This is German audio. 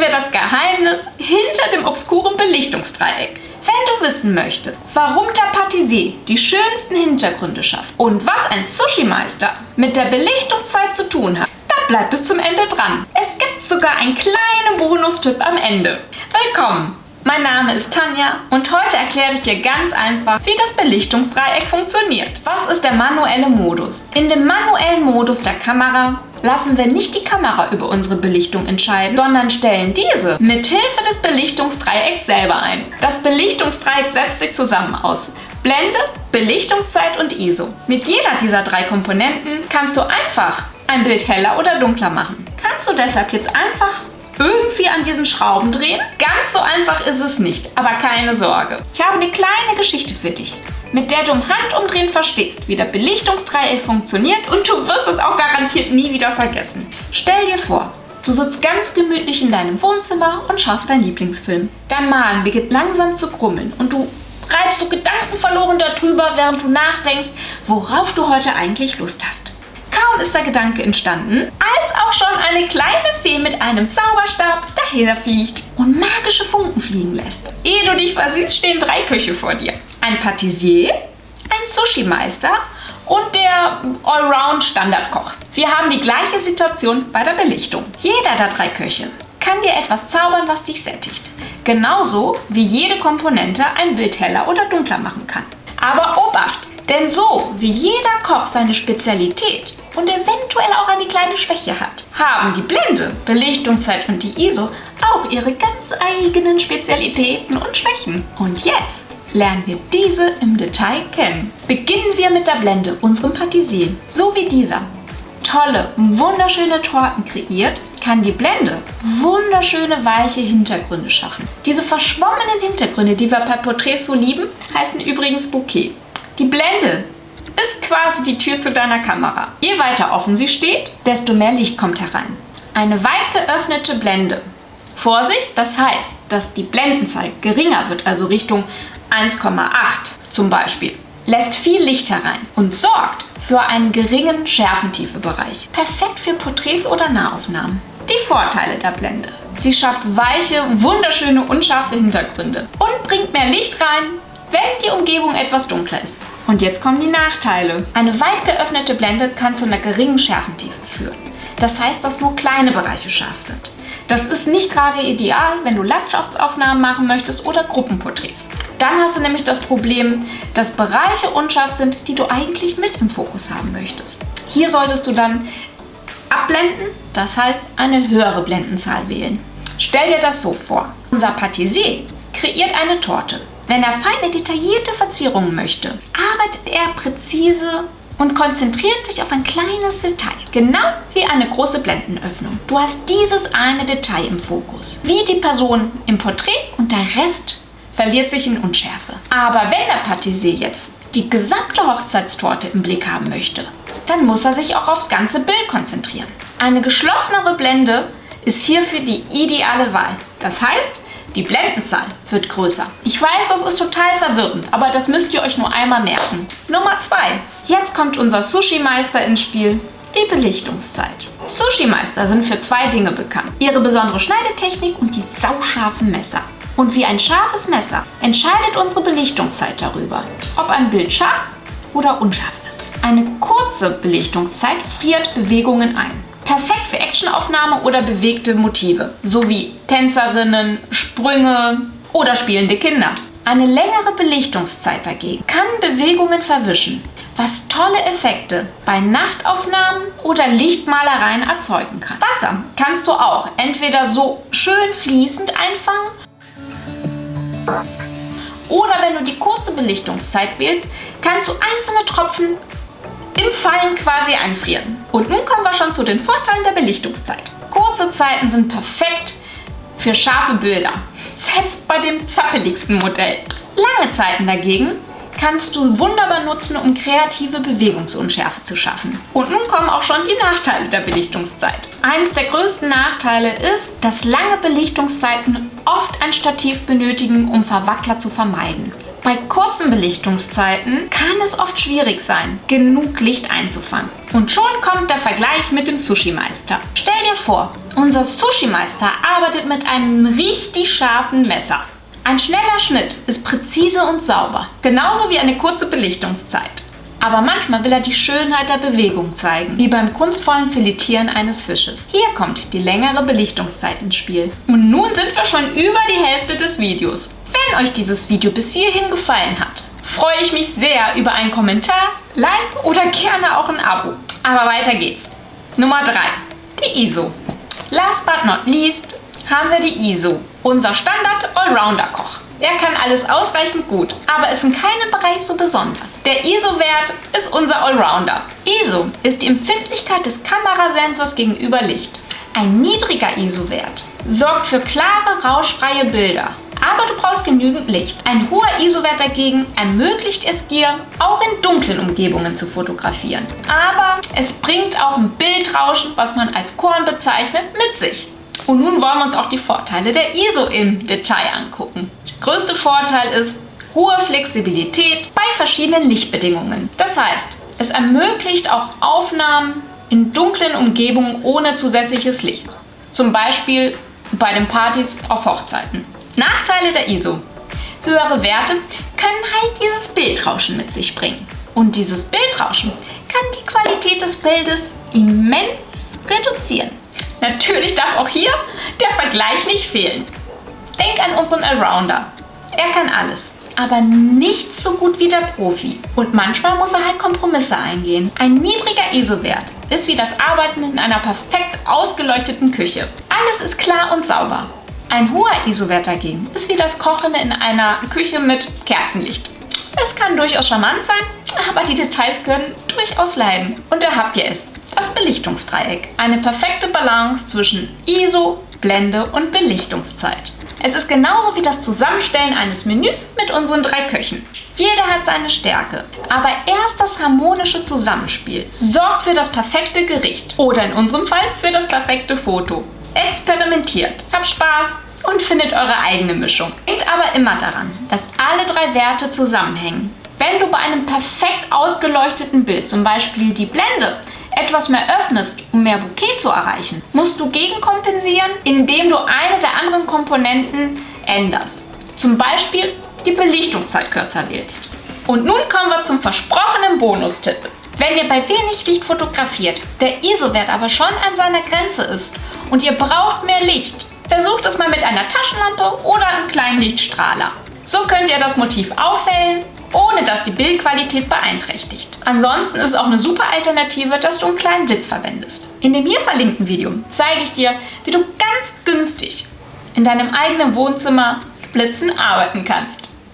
wir das Geheimnis hinter dem obskuren Belichtungsdreieck. Wenn du wissen möchtest, warum der Patissier die schönsten Hintergründe schafft und was ein Sushi-Meister mit der Belichtungszeit zu tun hat, dann bleib bis zum Ende dran. Es gibt sogar einen kleinen Bonustipp am Ende. Willkommen! Mein Name ist Tanja und heute erkläre ich dir ganz einfach, wie das Belichtungsdreieck funktioniert. Was ist der manuelle Modus? In dem manuellen Modus der Kamera lassen wir nicht die Kamera über unsere Belichtung entscheiden, sondern stellen diese mit Hilfe des Belichtungsdreiecks selber ein. Das Belichtungsdreieck setzt sich zusammen aus Blende, Belichtungszeit und ISO. Mit jeder dieser drei Komponenten kannst du einfach ein Bild heller oder dunkler machen. Kannst du deshalb jetzt einfach irgendwie an diesen Schrauben drehen? Ganz so einfach ist es nicht, aber keine Sorge. Ich habe eine kleine Geschichte für dich, mit der du im Handumdrehen verstehst, wie der Belichtungsdreieck funktioniert und du wirst es auch garantiert nie wieder vergessen. Stell dir vor, du sitzt ganz gemütlich in deinem Wohnzimmer und schaust deinen Lieblingsfilm. Dein Magen beginnt langsam zu grummeln und du reibst so gedankenverloren darüber, während du nachdenkst, worauf du heute eigentlich Lust hast. Kaum ist der Gedanke entstanden, als auch schon eine kleine Fee mit einem Zauberstab daherfliegt und magische Funken fliegen lässt. Ehe du dich versiehst, stehen 3 Köche vor dir. Ein Patissier, ein Sushi-Meister und der Allround-Standardkoch. Wir haben die gleiche Situation bei der Belichtung. Jeder der 3 Köche kann dir etwas zaubern, was dich sättigt. Genauso wie jede Komponente ein Bild heller oder dunkler machen kann. Aber Obacht! Denn so wie jeder Koch seine Spezialität und eventuell auch eine kleine Schwäche hat, haben die Blende, Belichtungszeit und die ISO auch ihre ganz eigenen Spezialitäten und Schwächen. Und jetzt lernen wir diese im Detail kennen. Beginnen wir mit der Blende, unserem Patissier. So wie dieser tolle, wunderschöne Torten kreiert, kann die Blende wunderschöne, weiche Hintergründe schaffen. Diese verschwommenen Hintergründe, die wir bei Porträts so lieben, heißen übrigens Bokeh. Die Blende ist quasi die Tür zu deiner Kamera. Je weiter offen sie steht, desto mehr Licht kommt herein. Eine weit geöffnete Blende. Vorsicht, das heißt, dass die Blendenzahl geringer wird, also Richtung 1,8 zum Beispiel, lässt viel Licht herein und sorgt für einen geringen Schärfentiefe-Bereich. Perfekt für Porträts oder Nahaufnahmen. Die Vorteile der Blende. Sie schafft weiche, wunderschöne, unscharfe Hintergründe und bringt mehr Licht rein, wenn die Umgebung etwas dunkler ist. Und jetzt kommen die Nachteile. Eine weit geöffnete Blende kann zu einer geringen Schärfentiefe führen. Das heißt, dass nur kleine Bereiche scharf sind. Das ist nicht gerade ideal, wenn du Landschaftsaufnahmen machen möchtest oder Gruppenporträts. Dann hast du nämlich das Problem, dass Bereiche unscharf sind, die du eigentlich mit im Fokus haben möchtest. Hier solltest du dann abblenden, das heißt eine höhere Blendenzahl wählen. Stell dir das so vor. Unser Patissier kreiert eine Torte. Wenn er feine, detaillierte Verzierungen möchte, arbeitet er präzise und konzentriert sich auf ein kleines Detail. Genau wie eine große Blendenöffnung. Du hast dieses eine Detail im Fokus. Wie die Person im Porträt und der Rest verliert sich in Unschärfe. Aber wenn der Patissier jetzt die gesamte Hochzeitstorte im Blick haben möchte, dann muss er sich auch aufs ganze Bild konzentrieren. Eine geschlossenere Blende ist hierfür die ideale Wahl. Das heißt, die Blendenzahl wird größer. Ich weiß, das ist total verwirrend, aber das müsst ihr euch nur einmal merken. Nummer 2. Jetzt kommt unser Sushi-Meister ins Spiel, die Belichtungszeit. Sushi-Meister sind für 2 Dinge bekannt. Ihre besondere Schneidetechnik und die sauscharfen Messer. Und wie ein scharfes Messer entscheidet unsere Belichtungszeit darüber, ob ein Bild scharf oder unscharf ist. Eine kurze Belichtungszeit friert Bewegungen ein. Perfekt für Actionaufnahme oder bewegte Motive, sowie Tänzerinnen, Sprünge oder spielende Kinder. Eine längere Belichtungszeit dagegen kann Bewegungen verwischen, was tolle Effekte bei Nachtaufnahmen oder Lichtmalereien erzeugen kann. Wasser kannst du auch entweder so schön fließend einfangen oder wenn du die kurze Belichtungszeit wählst, kannst du einzelne Tropfen im Fallen quasi einfrieren. Und nun kommen wir schon zu den Vorteilen der Belichtungszeit. Kurze Zeiten sind perfekt für scharfe Bilder, selbst bei dem zappeligsten Modell. Lange Zeiten dagegen kannst du wunderbar nutzen, um kreative Bewegungsunschärfe zu schaffen. Und nun kommen auch schon die Nachteile der Belichtungszeit. Eines der größten Nachteile ist, dass lange Belichtungszeiten oft ein Stativ benötigen, um Verwackler zu vermeiden. Bei kurzen Belichtungszeiten kann es oft schwierig sein, genug Licht einzufangen. Und schon kommt der Vergleich mit dem Sushi-Meister. Stell dir vor, Unser Sushi-Meister arbeitet mit einem richtig scharfen Messer. Ein schneller Schnitt ist präzise und sauber, genauso wie eine kurze Belichtungszeit. Aber manchmal will er die Schönheit der Bewegung zeigen, wie beim kunstvollen Filetieren eines Fisches. Hier kommt die längere Belichtungszeit ins Spiel. Und nun sind wir schon über die Hälfte des Videos. Wenn euch dieses Video bis hierhin gefallen hat, freue ich mich sehr über einen Kommentar, Like oder gerne auch ein Abo. Aber weiter geht's. Nummer 3. Die ISO. Last but not least haben wir die ISO, unser Standard-Allrounder-Koch. Er kann alles ausreichend gut, aber ist in keinem Bereich so besonders. Der ISO-Wert ist unser Allrounder. ISO ist die Empfindlichkeit des Kamerasensors gegenüber Licht. Ein niedriger ISO-Wert sorgt für klare, rauschfreie Bilder. Aber du brauchst genügend Licht. Ein hoher ISO-Wert dagegen ermöglicht es dir, auch in dunklen Umgebungen zu fotografieren. Aber es bringt auch ein Bildrauschen, was man als Korn bezeichnet, mit sich. Und nun wollen wir uns auch die Vorteile der ISO im Detail angucken. Der größte Vorteil ist hohe Flexibilität bei verschiedenen Lichtbedingungen. Das heißt, es ermöglicht auch Aufnahmen in dunklen Umgebungen ohne zusätzliches Licht. Zum Beispiel bei den Partys auf Hochzeiten. Nachteile der ISO. Höhere Werte können halt dieses Bildrauschen mit sich bringen. Und dieses Bildrauschen kann die Qualität des Bildes immens reduzieren. Natürlich darf auch hier der Vergleich nicht fehlen. Denk an unseren Allrounder. Er kann alles, aber nicht so gut wie der Profi. Und manchmal muss er halt Kompromisse eingehen. Ein niedriger ISO-Wert ist wie das Arbeiten in einer perfekt ausgeleuchteten Küche. Alles ist klar und sauber. Ein hoher ISO-Wert dagegen ist wie das Kochen in einer Küche mit Kerzenlicht. Es kann durchaus charmant sein, aber die Details können durchaus leiden. Und da habt ihr es. Das Belichtungsdreieck. Eine perfekte Balance zwischen ISO, Blende und Belichtungszeit. Es ist genauso wie das Zusammenstellen eines Menüs mit unseren 3 Köchen. Jeder hat seine Stärke, aber erst das harmonische Zusammenspiel sorgt für das perfekte Gericht oder in unserem Fall für das perfekte Foto. Experimentiert, habt Spaß und findet eure eigene Mischung. Denkt aber immer daran, dass alle 3 Werte zusammenhängen. Wenn du bei einem perfekt ausgeleuchteten Bild, zum Beispiel die Blende, etwas mehr öffnest, um mehr Bokeh zu erreichen, musst du gegenkompensieren, indem du eine der anderen Komponenten änderst. Zum Beispiel die Belichtungszeit kürzer wählst. Und nun kommen wir zum versprochenen Bonustipp. Wenn ihr bei wenig Licht fotografiert, der ISO-Wert aber schon an seiner Grenze ist und ihr braucht mehr Licht, versucht es mal mit einer Taschenlampe oder einem kleinen Lichtstrahler. So könnt ihr das Motiv aufhellen, ohne dass die Bildqualität beeinträchtigt. Ansonsten ist es auch eine super Alternative, dass du einen kleinen Blitz verwendest. In dem hier verlinkten Video zeige ich dir, wie du ganz günstig in deinem eigenen Wohnzimmer mit Blitzen arbeiten kannst.